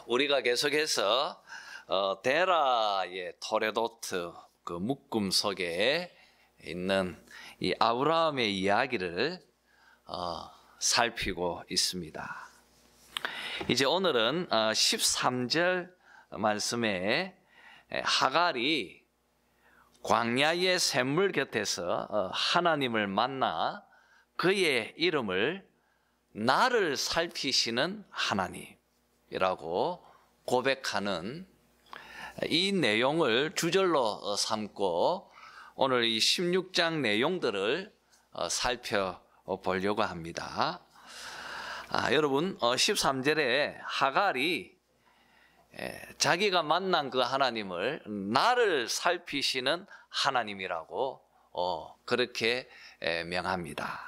우리가 계속해서 데라의 토레도트 그 묶음 속에 있는 이 아브라함의 이야기를 살피고 있습니다. 이제 오늘은 13절 말씀에 하갈이 광야의 샘물 곁에서 하나님을 만나 그의 이름을 나를 살피시는 하나님이라고 고백하는 이 내용을 주절로 삼고 오늘 이 16장 내용들을 살펴보려고 합니다. 여러분 13절에 하갈이 자기가 만난 그 하나님을 나를 살피시는 하나님이라고 그렇게 명합니다.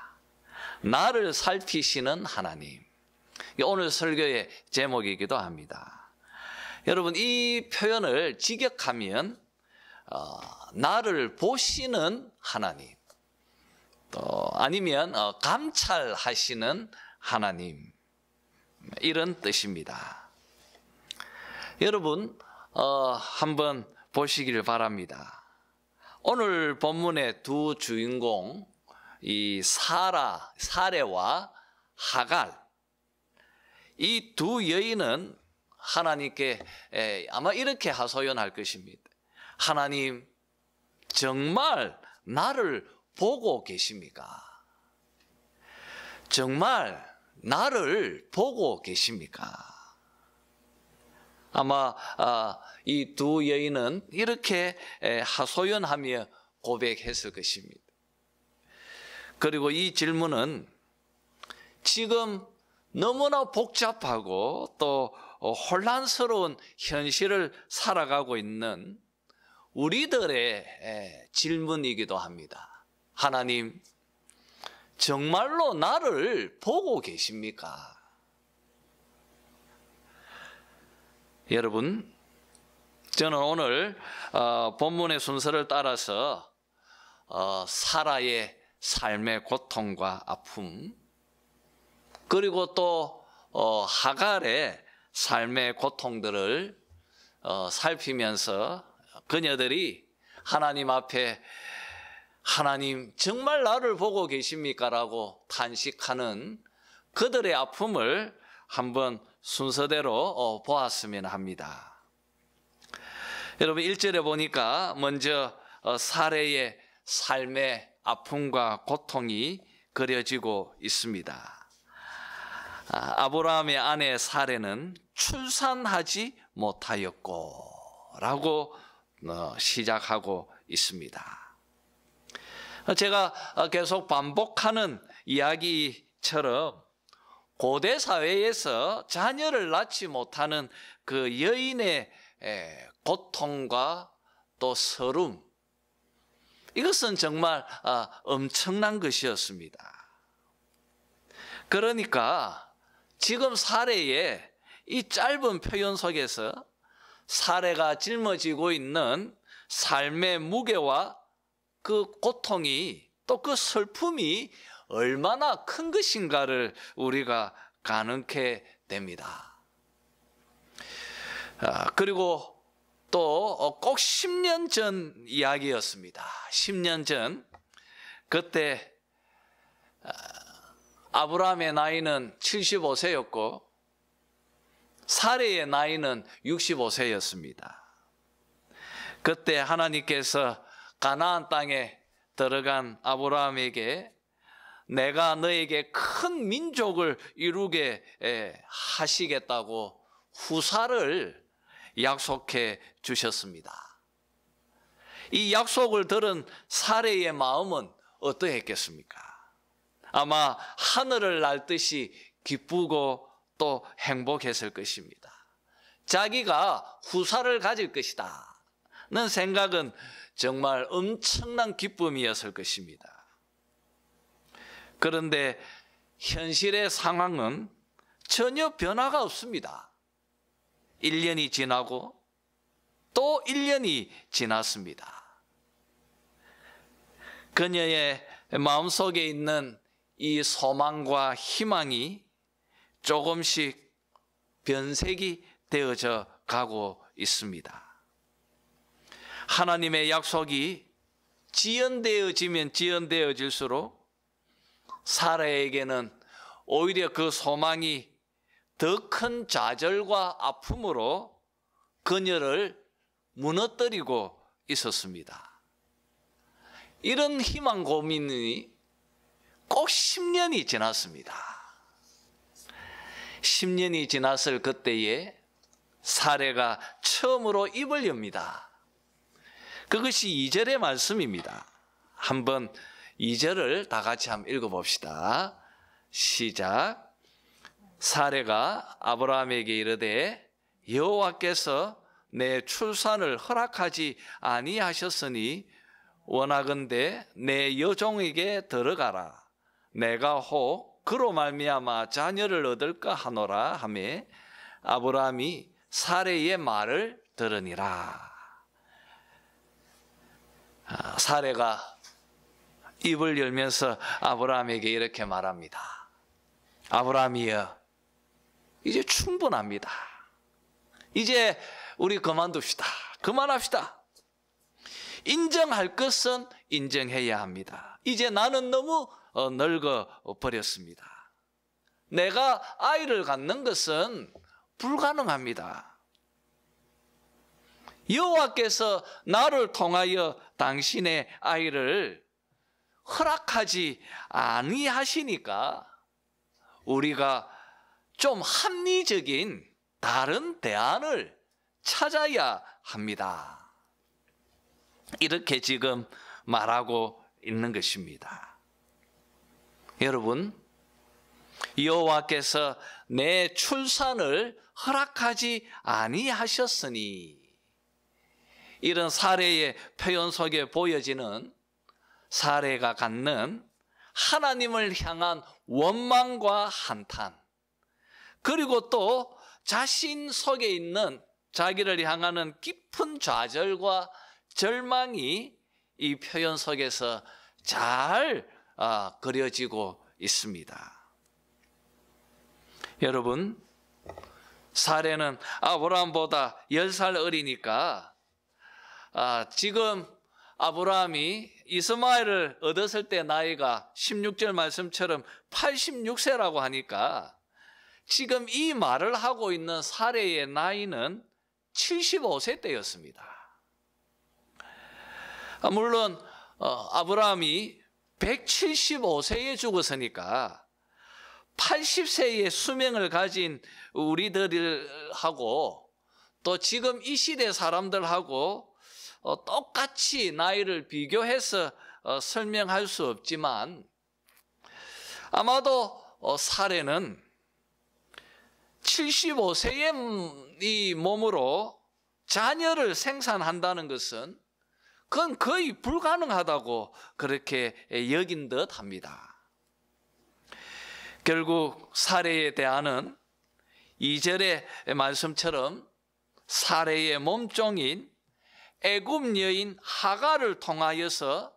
나를 살피시는 하나님. 오늘 설교의 제목이기도 합니다. 여러분 이 표현을 직역하면 나를 보시는 하나님, 아니면 감찰하시는 하나님, 이런 뜻입니다. 여러분 한번 보시길 바랍니다. 오늘 본문의 두 주인공, 이 사레와 하갈, 이 두 여인은 하나님께 아마 이렇게 하소연할 것입니다. 하나님, 정말 나를 보고 계십니까? 정말 나를 보고 계십니까? 아마 이 두 여인은 이렇게 하소연하며 고백했을 것입니다. 그리고 이 질문은 지금 너무나 복잡하고 또 혼란스러운 현실을 살아가고 있는 우리들의 질문이기도 합니다. 하나님, 정말로 나를 보고 계십니까? 여러분, 저는 오늘 본문의 순서를 따라서 사라의 삶의 고통과 아픔, 그리고 또 하갈의 삶의 고통들을 살피면서 그녀들이 하나님 앞에 하나님 정말 나를 보고 계십니까? 라고 탄식하는 그들의 아픔을 한번 순서대로 보았으면 합니다. 여러분 1절에 보니까 먼저 사레의 삶의 아픔과 고통이 그려지고 있습니다. 아브라함의 아내 사레는 출산하지 못하였고 라고 시작하고 있습니다. 제가 계속 반복하는 이야기처럼 고대 사회에서 자녀를 낳지 못하는 그 여인의 고통과 또 서름, 이것은 정말 엄청난 것이었습니다. 그러니까 지금 사레의 이 짧은 표현 속에서 사레가 짊어지고 있는 삶의 무게와 그 고통이 또 그 슬픔이 얼마나 큰 것인가를 우리가 가늠케 됩니다. 그리고 또 꼭 10년 전 이야기였습니다. 10년 전, 그때 아브라함의 나이는 75세였고 사레의 나이는 65세였습니다. 그때 하나님께서 가나안 땅에 들어간 아브라함에게 내가 너에게 큰 민족을 이루게 하시겠다고 후사를 약속해 주셨습니다. 이 약속을 들은 사레의 마음은 어떠했겠습니까? 아마 하늘을 날듯이 기쁘고 또 행복했을 것입니다. 자기가 후사를 가질 것이다 는 생각은 정말 엄청난 기쁨이었을 것입니다. 그런데 현실의 상황은 전혀 변화가 없습니다. 1년이 지나고 또 1년이 지났습니다. 그녀의 마음속에 있는 이 소망과 희망이 조금씩 변색이 되어져 가고 있습니다. 하나님의 약속이 지연되어지면 지연되어질수록 사라에게는 오히려 그 소망이 더 큰 좌절과 아픔으로 그녀를 무너뜨리고 있었습니다. 이런 희망 고민이 꼭 10년이 지났습니다. 10년이 지났을 그때에 사레가 처음으로 입을 엽니다. 그것이 2절의 말씀입니다. 한번 2절을 다 같이 한번 읽어봅시다. 시작. 사레가 아브라함에게 이르되 여호와께서 내 출산을 허락하지 아니하셨으니 원하건대 내 여종에게 들어가라. 내가 혹 그로 말미암아 자녀를 얻을까 하노라 하매 아브라함이 사레의 말을 들으니라. 사레가 입을 열면서 아브라함에게 이렇게 말합니다. 아브라함이여, 이제 충분합니다. 이제 우리 그만둡시다. 그만합시다. 인정할 것은 인정해야 합니다. 이제 나는 너무 늙어 버렸습니다. 내가 아이를 갖는 것은 불가능합니다. 여호와께서 나를 통하여 당신의 아이를 허락하지 아니하시니까 우리가 좀 합리적인 다른 대안을 찾아야 합니다. 이렇게 지금 말하고 있는 것입니다. 여러분, 여호와께서 내 출산을 허락하지 아니하셨으니, 이런 사례의 표현 속에 보여지는 사례가 갖는 하나님을 향한 원망과 한탄, 그리고 또 자신 속에 있는 자기를 향하는 깊은 좌절과 절망이 이 표현 속에서 잘 그려지고 있습니다. 여러분, 사레는 아브라함보다 10살 어리니까 지금 아브라함이 이스마엘을 얻었을 때 나이가 16절 말씀처럼 86세라고 하니까 지금 이 말을 하고 있는 사레의 나이는 75세 때였습니다. 물론 아브라함이 175세에 죽었으니까 80세의 수명을 가진 우리들하고 또 지금 이 시대 사람들하고 똑같이 나이를 비교해서 설명할 수 없지만 아마도 사레는 75세의 이 몸으로 자녀를 생산한다는 것은 그건 거의 불가능하다고 그렇게 여긴 듯 합니다. 결국 사레의 대안은 2절의 말씀처럼 사레의 몸종인 애굽 여인 하가를 통하여서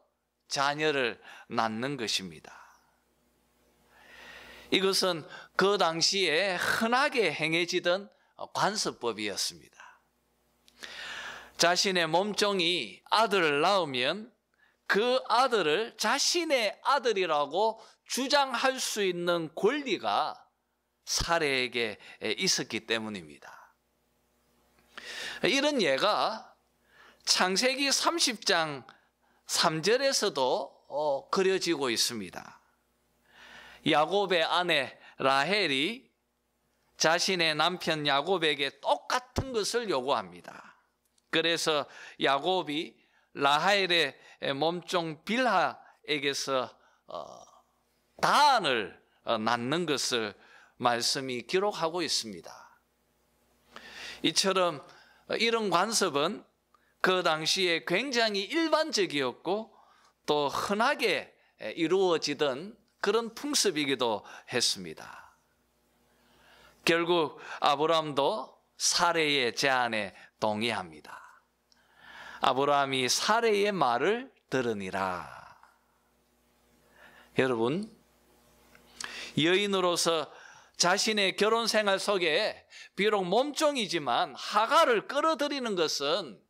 자녀를 낳는 것입니다. 이것은 그 당시에 흔하게 행해지던 관습법이었습니다. 자신의 몸종이 아들을 낳으면 그 아들을 자신의 아들이라고 주장할 수 있는 권리가 사레에게 있었기 때문입니다. 이런 예가 창세기 30장 3절에서도 그려지고 있습니다. 야곱의 아내 라헬이 자신의 남편 야곱에게 똑같은 것을 요구합니다. 그래서 야곱이 라헬의 몸종 빌하에게서 다한을 낳는 것을 말씀이 기록하고 있습니다. 이처럼 이런 관습은 그 당시에 굉장히 일반적이었고 또 흔하게 이루어지던 그런 풍습이기도 했습니다. 결국 아브라함도 사레의 제안에 동의합니다. 아브라함이 사레의 말을 들으니라. 여러분, 여인으로서 자신의 결혼 생활 속에 비록 몸종이지만 하갈을 끌어들이는 것은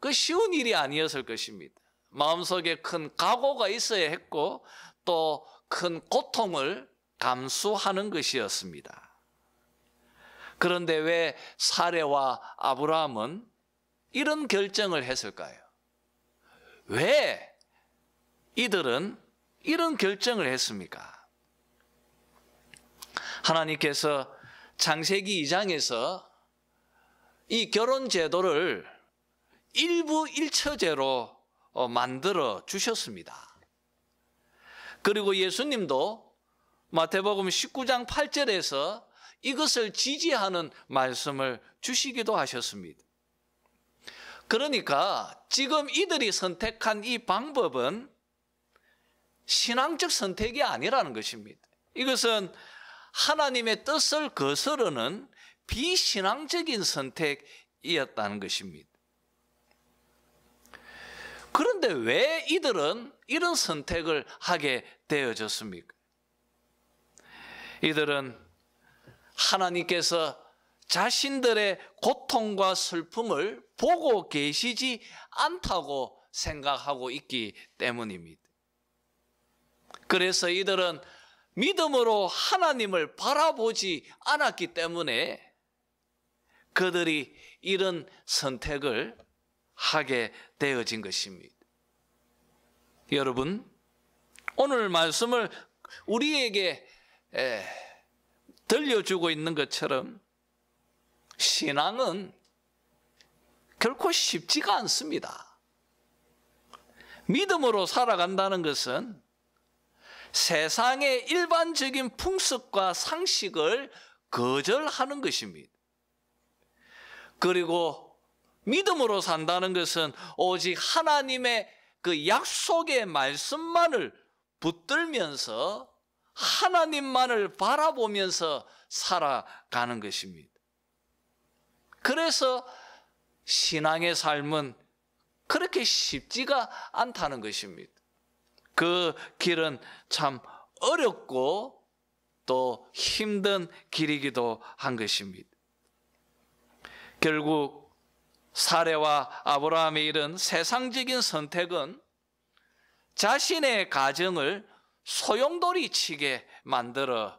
그 쉬운 일이 아니었을 것입니다. 마음속에 큰 각오가 있어야 했고 또 큰 고통을 감수하는 것이었습니다. 그런데 왜 사레와 아브라함은 이런 결정을 했을까요? 왜 이들은 이런 결정을 했습니까? 하나님께서 창세기 2장에서 이 결혼 제도를 일부 일처제로 만들어 주셨습니다. 그리고 예수님도 마태복음 19장 8절에서 이것을 지지하는 말씀을 주시기도 하셨습니다. 그러니까 지금 이들이 선택한 이 방법은 신앙적 선택이 아니라는 것입니다. 이것은 하나님의 뜻을 거스르는 비신앙적인 선택이었다는 것입니다. 그런데 왜 이들은 이런 선택을 하게 되어졌습니까? 이들은 하나님께서 자신들의 고통과 슬픔을 보고 계시지 않다고 생각하고 있기 때문입니다. 그래서 이들은 믿음으로 하나님을 바라보지 않았기 때문에 그들이 이런 선택을 하게 되어진 것입니다. 여러분, 오늘 말씀을 우리에게 들려주고 있는 것처럼 신앙은 결코 쉽지가 않습니다. 믿음으로 살아간다는 것은 세상의 일반적인 풍습과 상식을 거절하는 것입니다. 그리고 믿음으로 산다는 것은 오직 하나님의 그 약속의 말씀만을 붙들면서 하나님만을 바라보면서 살아가는 것입니다. 그래서 신앙의 삶은 그렇게 쉽지가 않다는 것입니다. 그 길은 참 어렵고 또 힘든 길이기도 한 것입니다. 결국 사레와 아브라함의 이런 세상적인 선택은 자신의 가정을 소용돌이 치게 만들어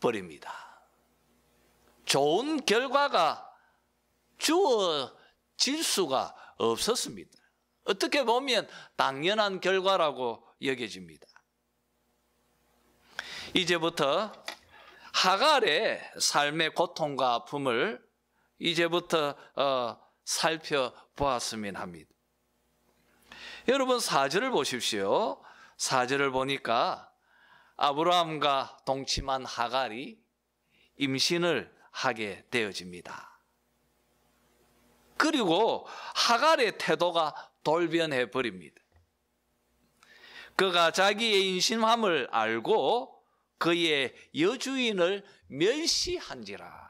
버립니다. 좋은 결과가 주어질 수가 없었습니다. 어떻게 보면 당연한 결과라고 여겨집니다. 이제부터 하갈의 삶의 고통과 아픔을 이제부터 살펴보았으면 합니다. 여러분 4절을 보십시오. 4절을 보니까 아브라함과 동침한 하갈이 임신을 하게 되어집니다. 그리고 하갈의 태도가 돌변해 버립니다. 그가 자기의 임신함을 알고 그의 여주인을 멸시한지라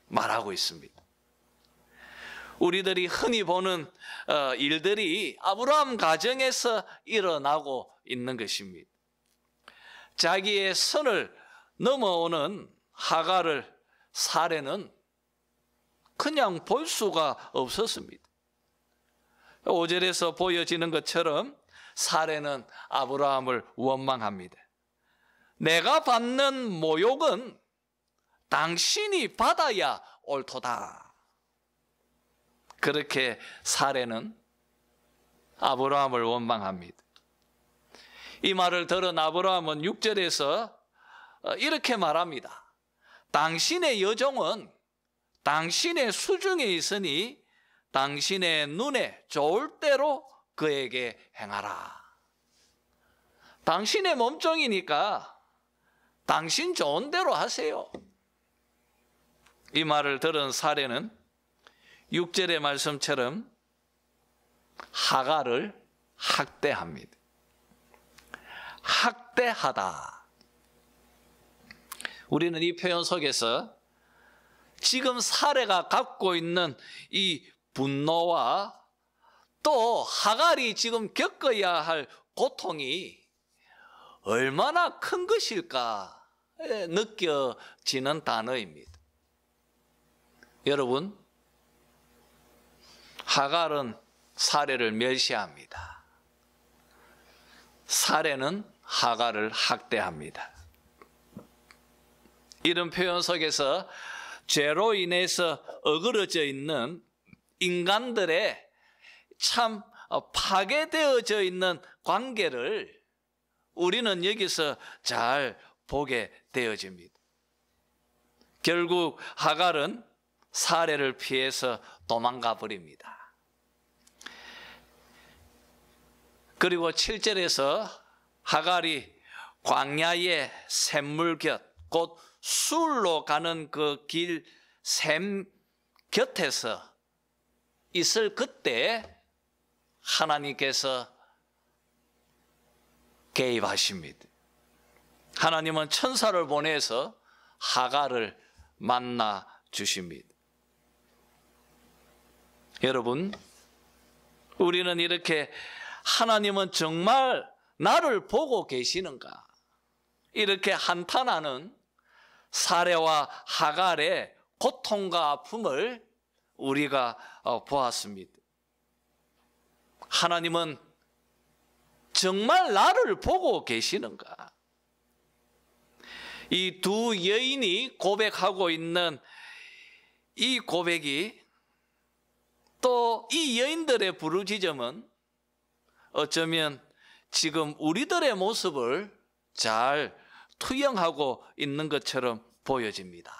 말하고 있습니다. 우리들이 흔히 보는 일들이 아브라함 가정에서 일어나고 있는 것입니다. 자기의 선을 넘어오는 하갈을 사레는 그냥 볼 수가 없었습니다. 5절에서 보여지는 것처럼 사레는 아브라함을 원망합니다. 내가 받는 모욕은 당신이 받아야 옳도다. 그렇게 사레는 아브라함을 원망합니다. 이 말을 들은 아브라함은 6절에서 이렇게 말합니다. 당신의 여종은 당신의 수중에 있으니 당신의 눈에 좋을 대로 그에게 행하라. 당신의 몸종이니까 당신 좋은 대로 하세요. 이 말을 들은 사레는 6절의 말씀처럼 하갈을 학대합니다. 학대하다. 우리는 이 표현 속에서 지금 사레가 갖고 있는 이 분노와 또 하갈이 지금 겪어야 할 고통이 얼마나 큰 것일까 느껴지는 단어입니다. 여러분, 하갈은 사레를 멸시합니다. 사레는 하갈을 학대합니다. 이런 표현 속에서 죄로 인해서 어그러져 있는 인간들의 참 파괴되어져 있는 관계를 우리는 여기서 잘 보게 되어집니다. 결국 하갈은 사레를 피해서 도망가 버립니다. 그리고 7절에서 하갈이 광야의 샘물 곁, 곧 술로 가는 그 길 샘 곁에서 있을 그때 하나님께서 개입하십니다. 하나님은 천사를 보내서 하갈을 만나 주십니다. 여러분, 우리는 이렇게 하나님은 정말 나를 보고 계시는가? 이렇게 한탄하는 사레와 하갈의 고통과 아픔을 우리가 보았습니다. 하나님은 정말 나를 보고 계시는가? 이 두 여인이 고백하고 있는 이 고백이 또 이 여인들의 부르짖음은 어쩌면 지금 우리들의 모습을 잘 투영하고 있는 것처럼 보여집니다.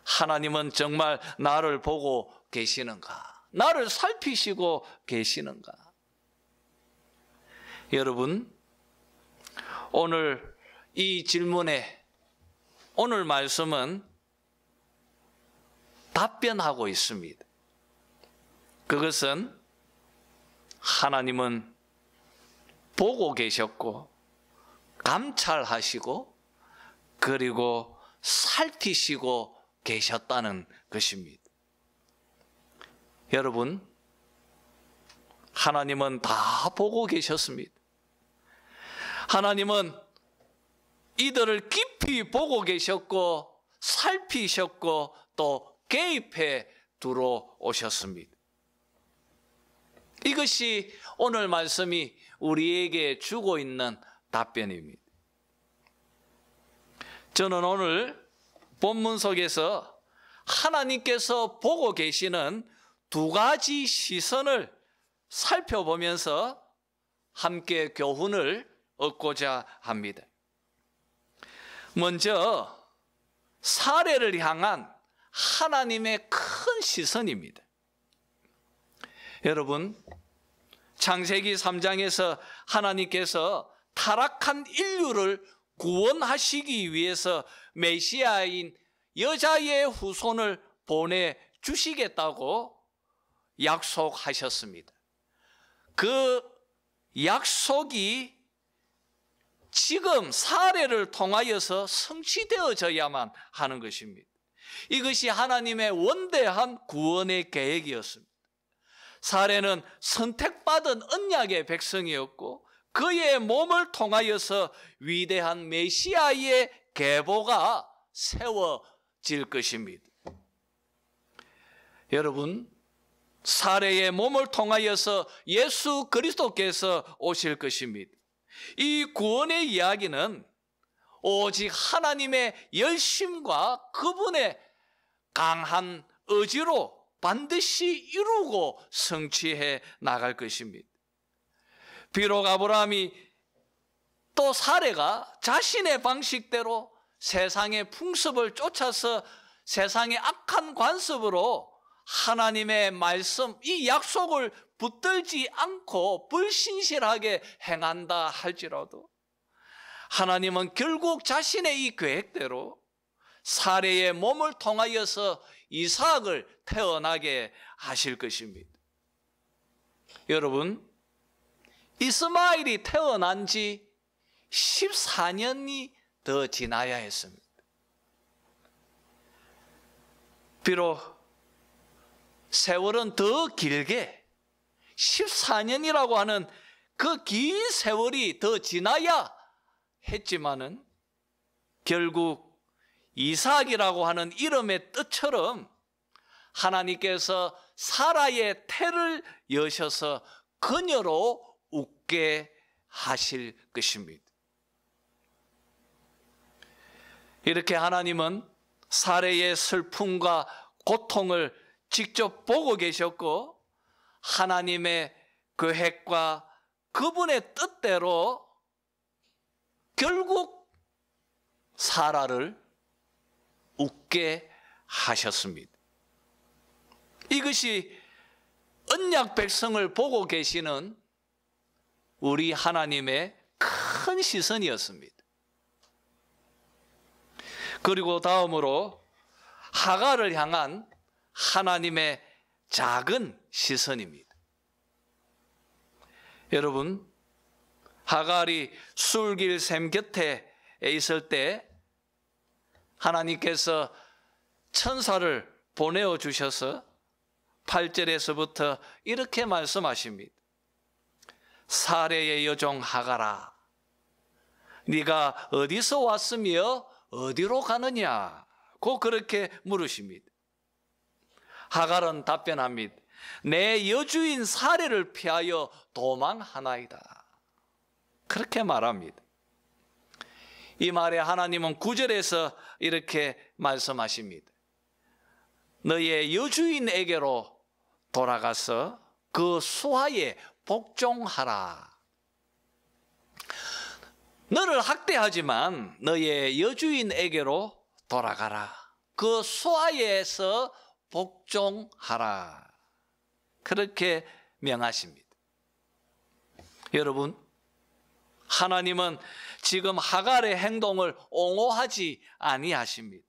하나님은 정말 나를 보고 계시는가? 나를 살피시고 계시는가? 여러분, 오늘 이 질문에 오늘 말씀은 답변하고 있습니다. 그것은 하나님은 보고 계셨고 감찰하시고 그리고 살피시고 계셨다는 것입니다. 여러분, 하나님은 다 보고 계셨습니다. 하나님은 이들을 깊이 보고 계셨고 살피셨고 또 개입해 들어오셨습니다. 이것이 오늘 말씀이 우리에게 주고 있는 답변입니다. 저는 오늘 본문 속에서 하나님께서 보고 계시는 두 가지 시선을 살펴보면서 함께 교훈을 얻고자 합니다. 먼저 사레를 향한 하나님의 큰 시선입니다. 여러분, 창세기 3장에서 하나님께서 타락한 인류를 구원하시기 위해서 메시아인 여자의 후손을 보내주시겠다고 약속하셨습니다. 그 약속이 지금 사례를 통하여서 성취되어져야만 하는 것입니다. 이것이 하나님의 원대한 구원의 계획이었습니다. 사례는 선택받은 언약의 백성이었고 그의 몸을 통하여서 위대한 메시아의 계보가 세워질 것입니다. 여러분, 사례의 몸을 통하여서 예수 그리스도께서 오실 것입니다. 이 구원의 이야기는 오직 하나님의 열심과 그분의 강한 의지로 반드시 이루고 성취해 나갈 것입니다. 비록 아브라함이 또 사레가 자신의 방식대로 세상의 풍습을 쫓아서 세상의 악한 관습으로 하나님의 말씀, 이 약속을 붙들지 않고 불신실하게 행한다 할지라도 하나님은 결국 자신의 이 계획대로 사레의 몸을 통하여서 이삭을 태어나게 하실 것입니다. 여러분, 이스마엘이 태어난 지 14년이 더 지나야 했습니다. 비록 세월은 더 길게 14년이라고 하는 그 긴 세월이 더 지나야 했지만은 결국 이삭이라고 하는 이름의 뜻처럼 하나님께서 사라의 태를 여셔서 그녀로 웃게 하실 것입니다. 이렇게 하나님은 사라의 슬픔과 고통을 직접 보고 계셨고 하나님의 계획과 그분의 뜻대로 결국 사라를 웃게 하셨습니다. 이것이 언약 백성을 보고 계시는 우리 하나님의 큰 시선이었습니다. 그리고 다음으로 하갈을 향한 하나님의 작은 시선입니다. 여러분, 하갈이 술길샘 곁에 있을 때 하나님께서 천사를 보내어 주셔서 8절에서부터 이렇게 말씀하십니다. 사레의 여종 하갈아, 네가 어디서 왔으며 어디로 가느냐고 그렇게 물으십니다. 하갈은 답변합니다. 내 여주인 사레를 피하여 도망하나이다. 그렇게 말합니다. 이 말에 하나님은 9절에서 이렇게 말씀하십니다. 너의 여주인에게로 돌아가서 그 수하에 복종하라. 너를 학대하지만 너의 여주인에게로 돌아가라. 그 수하에서 복종하라. 그렇게 명하십니다. 여러분, 하나님은 지금 하갈의 행동을 옹호하지 아니하십니다.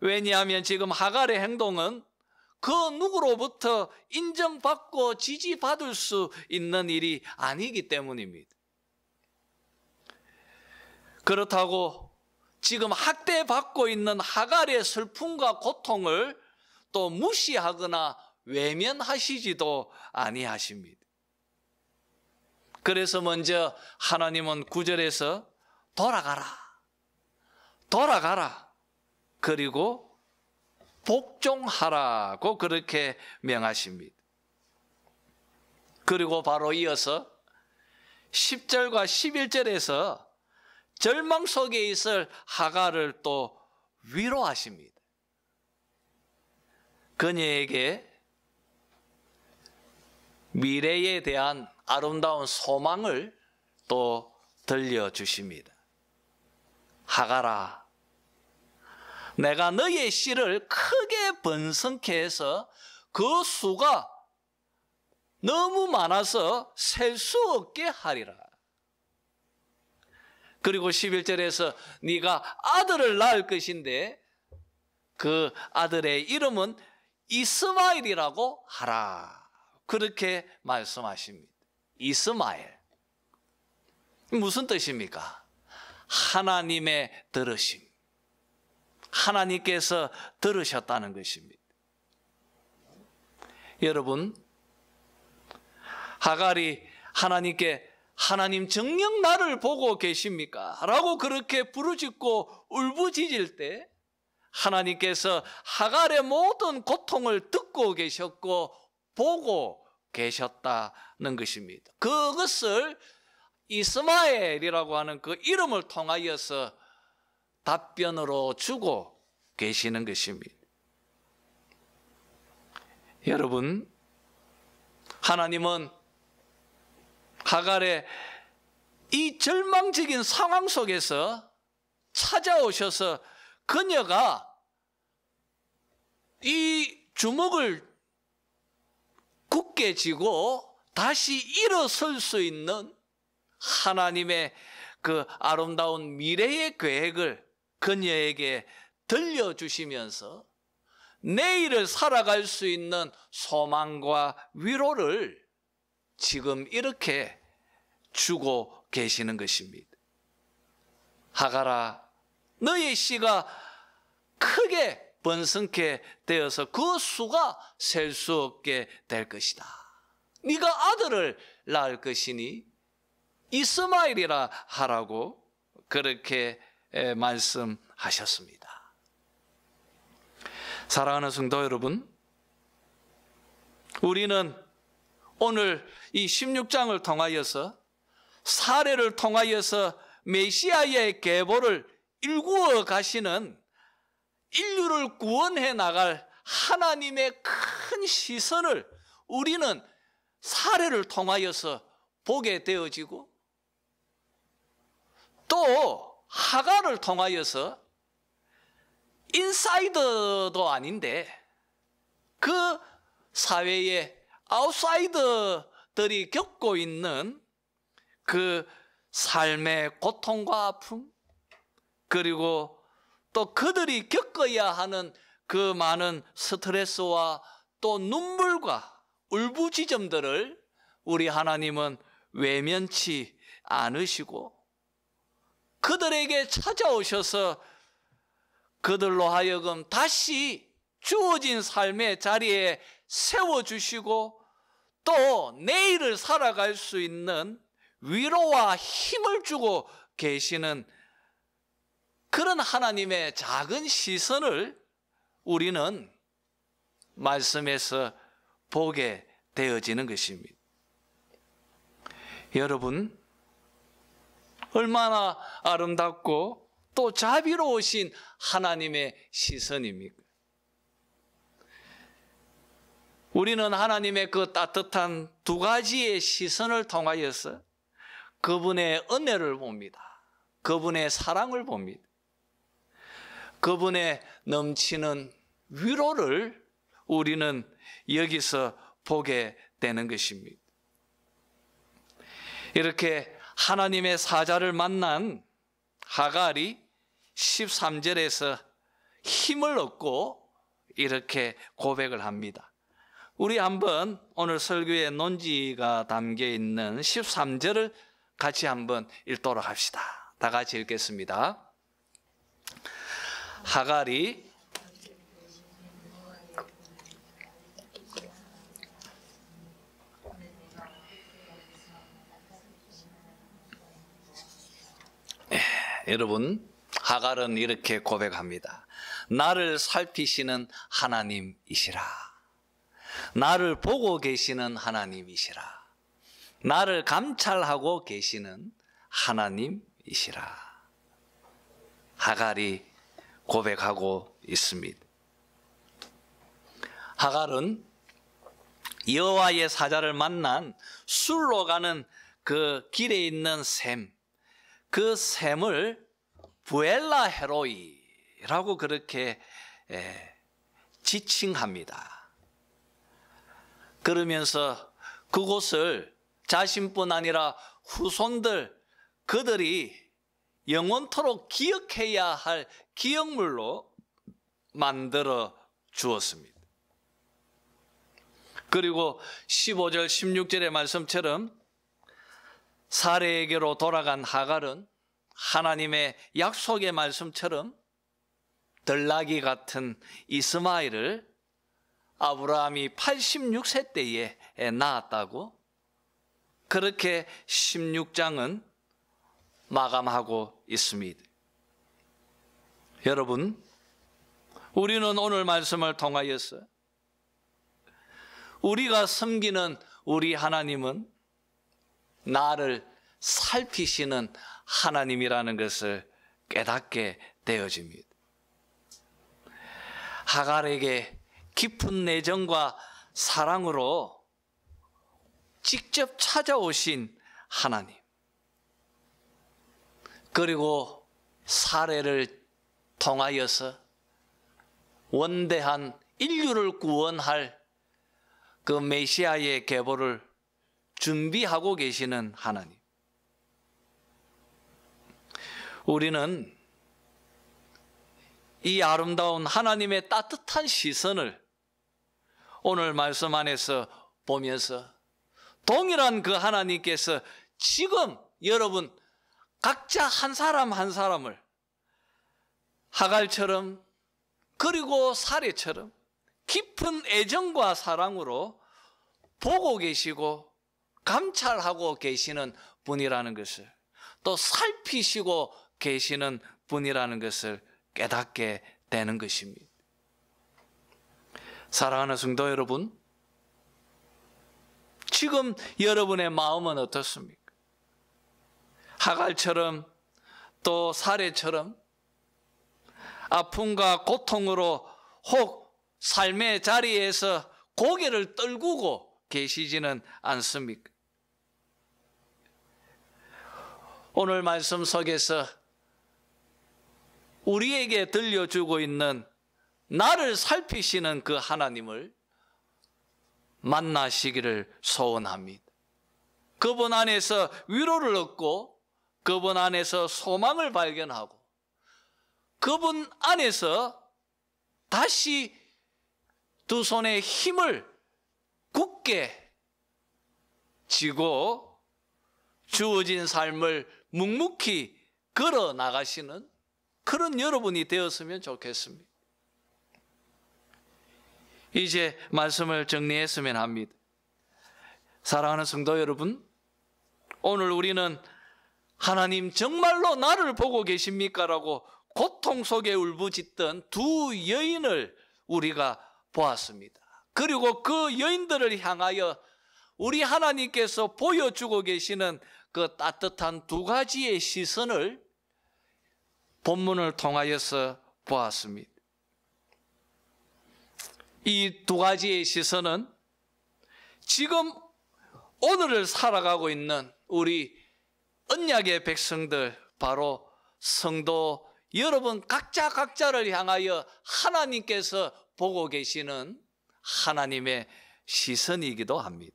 왜냐하면 지금 하갈의 행동은 그 누구로부터 인정받고 지지받을 수 있는 일이 아니기 때문입니다. 그렇다고 지금 학대받고 있는 하갈의 슬픔과 고통을 또 무시하거나 외면하시지도 아니하십니다. 그래서 먼저 하나님은 9절에서 돌아가라, 돌아가라, 그리고 복종하라고 그렇게 명하십니다. 그리고 바로 이어서 10절과 11절에서 절망 속에 있을 하갈을 또 위로하십니다. 그녀에게 미래에 대한 아름다운 소망을 또 들려주십니다. 하갈아, 내가 너의 씨를 크게 번성케 해서 그 수가 너무 많아서 셀 수 없게 하리라. 그리고 11절에서 네가 아들을 낳을 것인데 그 아들의 이름은 이스마엘이라고 하라. 그렇게 말씀하십니다. 이스마엘. 무슨 뜻입니까? 하나님의 들으심. 하나님께서 들으셨다는 것입니다. 여러분, 하갈이 하나님께 하나님 정녕 나를 보고 계십니까? 라고 그렇게 부르짖고 울부짖을 때 하나님께서 하갈의 모든 고통을 듣고 계셨고 보고 계셨다는 것입니다. 그것을 이스마엘이라고 하는 그 이름을 통하여서 답변으로 주고 계시는 것입니다. 여러분, 하나님은 하갈의 이 절망적인 상황 속에서 찾아오셔서 그녀가 이 주먹을 굳게 쥐고 다시 일어설 수 있는 하나님의 그 아름다운 미래의 계획을 그녀에게 들려주시면서 내일을 살아갈 수 있는 소망과 위로를 지금 이렇게 주고 계시는 것입니다. 하갈아, 너의 씨가 크게 번성케 되어서 그 수가 셀 수 없게 될 것이다. 네가 아들을 낳을 것이니 이스마엘이라 하라고 그렇게 말씀하셨습니다. 사랑하는 성도 여러분, 우리는 오늘 이 16장을 통하여서, 사례를 통하여서 메시아의 계보를 일구어 가시는, 인류를 구원해 나갈 하나님의 큰 시선을 우리는 사례를 통하여서 보게 되어지고, 또 하갈을 통하여서 인사이더도 아닌데 그 사회의 아웃사이더들이 겪고 있는 그 삶의 고통과 아픔, 그리고 또 그들이 겪어야 하는 그 많은 스트레스와 또 눈물과 울부짖음들을 우리 하나님은 외면치 않으시고, 그들에게 찾아오셔서 그들로 하여금 다시 주어진 삶의 자리에 세워주시고, 또 내일을 살아갈 수 있는 위로와 힘을 주고 계시는 그런 하나님의 작은 시선을 우리는 말씀에서 보게 되어지는 것입니다. 여러분, 얼마나 아름답고 또 자비로우신 하나님의 시선입니까? 우리는 하나님의 그 따뜻한 두 가지의 시선을 통하여서 그분의 은혜를 봅니다. 그분의 사랑을 봅니다. 그분의 넘치는 위로를 우리는 여기서 보게 되는 것입니다. 이렇게 하나님의 사자를 만난 하갈이 13절에서 힘을 얻고 이렇게 고백을 합니다. 우리 한번 오늘 설교의 논지가 담겨 있는 13절을 같이 한번 읽도록 합시다. 다 같이 읽겠습니다. 하갈이 여러분, 하갈은 이렇게 고백합니다. 나를 살피시는 하나님이시라. 나를 보고 계시는 하나님이시라. 나를 감찰하고 계시는 하나님이시라. 하갈이 고백하고 있습니다. 하갈은 여호와의 사자를 만난 술로 가는 그 길에 있는 샘, 그 샘을 부엘라 헤로이라고 그렇게 지칭합니다. 그러면서 그곳을 자신뿐 아니라 후손들, 그들이 영원토록 기억해야 할 기억물로 만들어 주었습니다. 그리고 15절 16절의 말씀처럼 사레에게로 돌아간 하갈은 하나님의 약속의 말씀처럼 들나귀 같은 이스마엘을 아브라함이 86세 때에 낳았다고 그렇게 16장은 마감하고 있습니다. 여러분, 우리는 오늘 말씀을 통하여서 우리가 섬기는 우리 하나님은 나를 살피시는 하나님이라는 것을 깨닫게 되어집니다. 하갈에게 깊은 애정과 사랑으로 직접 찾아오신 하나님, 그리고 사례를 통하여서 원대한 인류를 구원할 그 메시아의 계보를 준비하고 계시는 하나님. 우리는 이 아름다운 하나님의 따뜻한 시선을 오늘 말씀 안에서 보면서 동일한 그 하나님께서 지금 여러분 각자 한 사람 한 사람을 하갈처럼 그리고 사례처럼 깊은 애정과 사랑으로 보고 계시고 감찰하고 계시는 분이라는 것을, 또 살피시고 계시는 뿐이라는 것을 깨닫게 되는 것입니다. 사랑하는 성도 여러분, 지금 여러분의 마음은 어떻습니까? 하갈처럼 또 사례처럼 아픔과 고통으로 혹 삶의 자리에서 고개를 떨구고 계시지는 않습니까? 오늘 말씀 속에서 우리에게 들려주고 있는 나를 살피시는 그 하나님을 만나시기를 소원합니다. 그분 안에서 위로를 얻고 그분 안에서 소망을 발견하고 그분 안에서 다시 두 손의 힘을 굳게 쥐고 주어진 삶을 묵묵히 걸어 나가시는 그런 여러분이 되었으면 좋겠습니다. 이제 말씀을 정리했으면 합니다. 사랑하는 성도 여러분, 오늘 우리는 하나님 정말로 나를 보고 계십니까? 라고 고통 속에 울부짖던 두 여인을 우리가 보았습니다. 그리고 그 여인들을 향하여 우리 하나님께서 보여주고 계시는 그 따뜻한 두 가지의 시선을 본문을 통하여서 보았습니다. 이 두 가지의 시선은 지금 오늘을 살아가고 있는 우리 언약의 백성들, 바로 성도 여러분 각자를 향하여 하나님께서 보고 계시는 하나님의 시선이기도 합니다.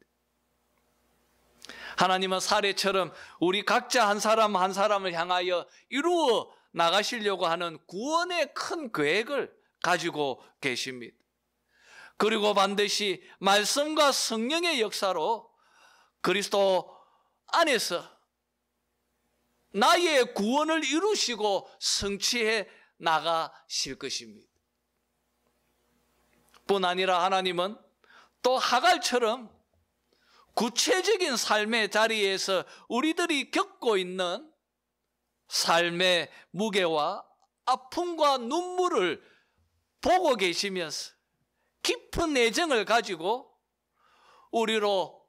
하나님은 사례처럼 우리 각자 한 사람 한 사람을 향하여 이루어 나가시려고 하는 구원의 큰 계획을 가지고 계십니다. 그리고 반드시 말씀과 성령의 역사로 그리스도 안에서 나의 구원을 이루시고 성취해 나가실 것입니다. 뿐 아니라 하나님은 또 하갈처럼 구체적인 삶의 자리에서 우리들이 겪고 있는 삶의 무게와 아픔과 눈물을 보고 계시면서 깊은 애정을 가지고 우리로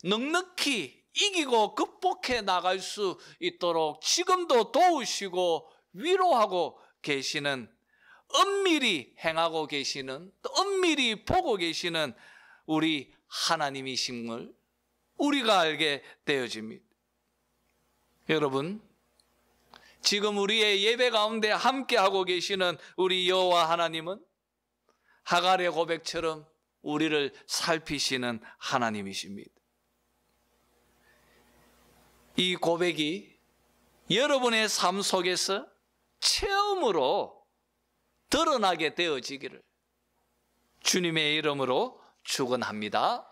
넉넉히 이기고 극복해 나갈 수 있도록 지금도 도우시고 위로하고 계시는, 엄밀히 행하고 계시는, 또 엄밀히 보고 계시는 우리 하나님이심을 우리가 알게 되어집니다. 여러분, 지금 우리의 예배 가운데 함께하고 계시는 우리 여호와 하나님은 하갈의 고백처럼 우리를 살피시는 하나님이십니다. 이 고백이 여러분의 삶 속에서 체험으로 드러나게 되어지기를 주님의 이름으로 축원합니다.